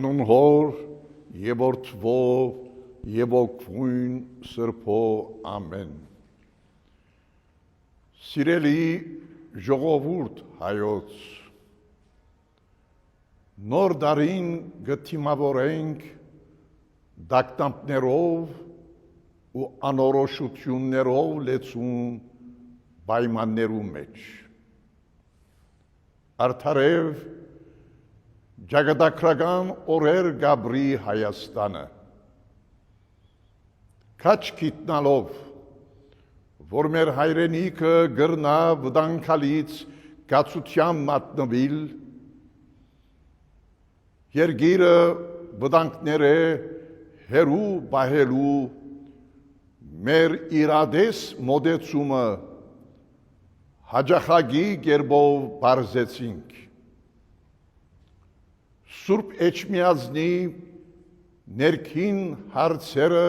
Անուն հոր եւ որդվո եւ ոգուն սրբո ամեն Սիրելի ժողովուրդ հայոց նոր դարին գտիմավորենք դակտամպներով ու անորոշություններով լեցուն պայմաններու մեջ արդարև Ճակատագրական օրեր գաբրի Հայաստանը քաչ գիտնալով որ մեր հայրենիքը գրնա վտանգալից գացության մատնվել երկիրը վտանգները հերու բահելու մեր իրադես մոդեցումը հաջախագի գերբով բարձեցինք Սուրբ Էջմիածնի ներքին հարցերը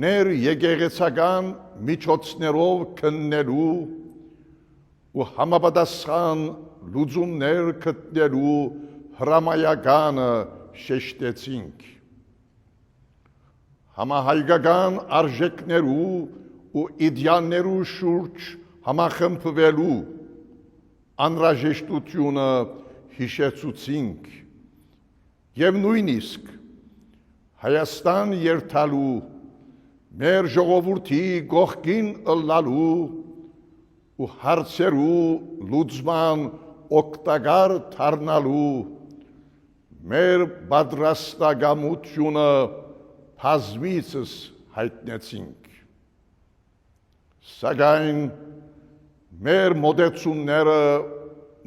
ներ եկեղեցական միջոցներով քննելու ու համապատասխան լուծումներ գտնելու հրամայականը շեշտեցինք համահայկական արժեքներու ու իդեալներու շուրջ համախմբվելու անհրաժեշտությունը հիշեցուցինք եւ նույնիսկ Հայաստան երթալու մեր ժողովրդի գողքին ըլլալու ու հարցերու լուծման օգտակար դառնալու մեր պատրաստակամությունը բազմիցս հայտնեցինք սակայն մեր մոդեցումները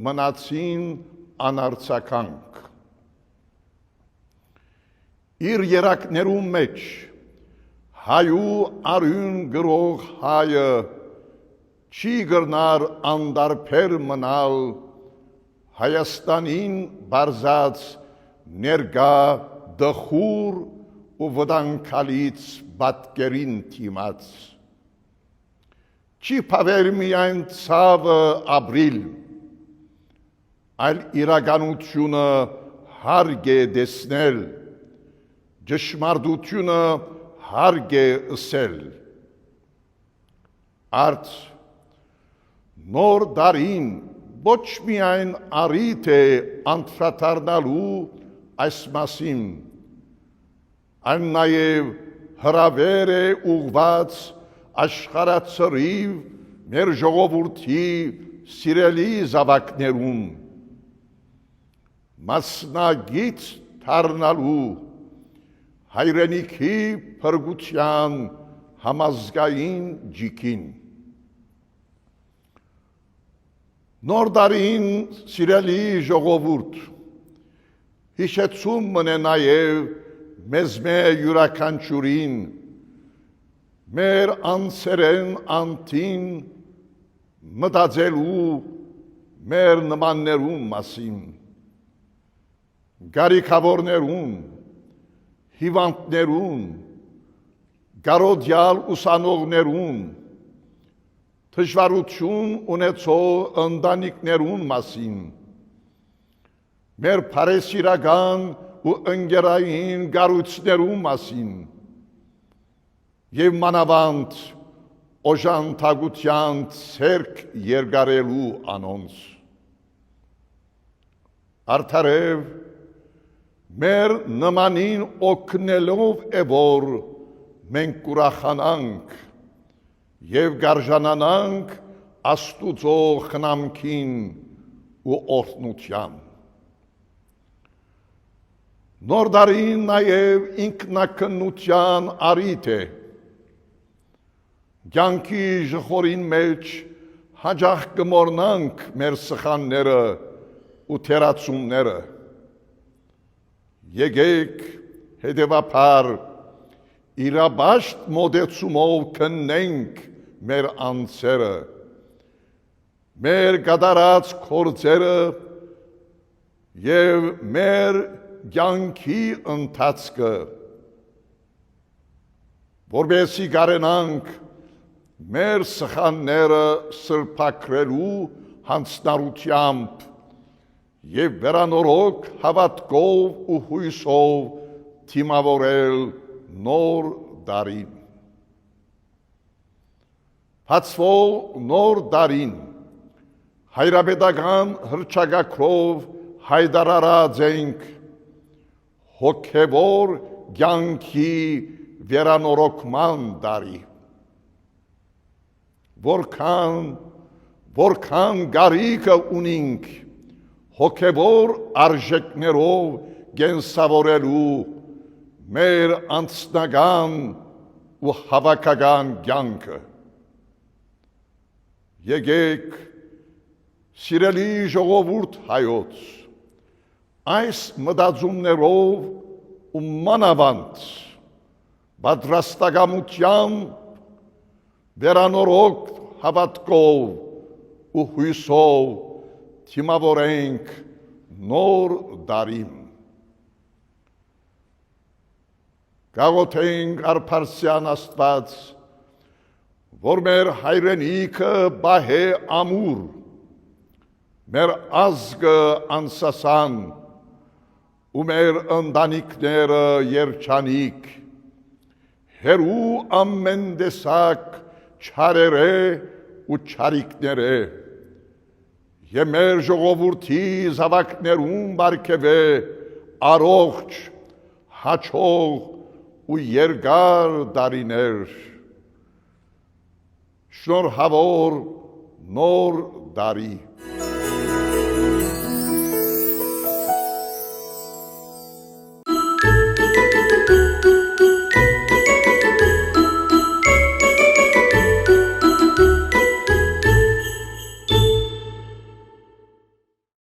մնացին անարցականք իր երակներու մեջ հայու արյուն գրող հայը չի գրնար անդարբեր մնալ Հայաստանին բարձած ներկա դխուր ու վտանգալից պատկերին թիմած չի փավեր միայն ցավը ապրիլ այլ իրականությունը հարկ է դեսնել, ճշմարտությունը հարկ է ըսել։ Արդ նոր դարին ոչ միայն առիթ է անդրադառնալու այս մասին, այլ նաև հրավեր է ուղղված աշխարհացրիվ մեր ժողովրդի սիրելի զավակներուն մասնագիծ դառնալու հայրենիքի փրկության համազգային ջիքին նոր դարին սիրելի ժողովուրդ հիշեցում մնե նաև մեզ յուրաքանչյուրին մեր անձերեն անտին մտածելու մեր նմաններուն մասին գարիքավորներուն հիվանդներուն գարոդյալ ուսանողներուն դժվարություն ունեցող ընտանիքներուն մասին մեր բարեսիրական ու ընկերային գառույցներուն մասին եւ մանավանդ օժանդակության ցերկ երգարելու անոնց արդարև մեր նմանին օգնելով է որ մենք կուրախանանք եւ գարժանանանք աստուծո խնամքին ու օրհնության նոր դարին նաեւ ինքնակնության առիթ է կյանքի ժխորին մեջ հաջող կմոռնանք մեր սխանները ու թերացումները Եկեք հետևաբար իրաբաշտ մոդեցումով քննենք մեր անձերը, մեր կատարած գործերը եւ մեր կյանքի ընթացքը, որպեսզի կարենանք մեր սխանները սրբակրելու հանձնարարությամբ եւ վերանորոգ հավատքով ու հույսով թիմավորել նոր դարին։ Բացվող նոր դարին հայրապետական հռչակագրով հայտարարած ենք հոգևոր կյանքի վերանորոգման դարի։ Որքան գարիքը ունենք հոգևոր արժեքներով կենսավորելու մեր անձնական ու հավաքական կյանքը։ Եկեք, սիրելի ժողովուրդ հայոց, այս մտածումներով ու մանավանդ պատրաստակամությամբ վերանորոգ հավատքով ու հույսով թիմավորենք նոր դարին։ Գաղութենք արփարսյան Աստված, որ մեր հայրենիքը բահե ամուր, մեր ազգը անսասան ու մեր ընտանիքները երջանիկ, հերու ամեն տեսակ չարերը ու չարիքները, եւ մեր ժողովրդի զավակներուն բարգեւե առողջ, հաճող ու երկար դարիներ, շնորհավոր նոր դարի։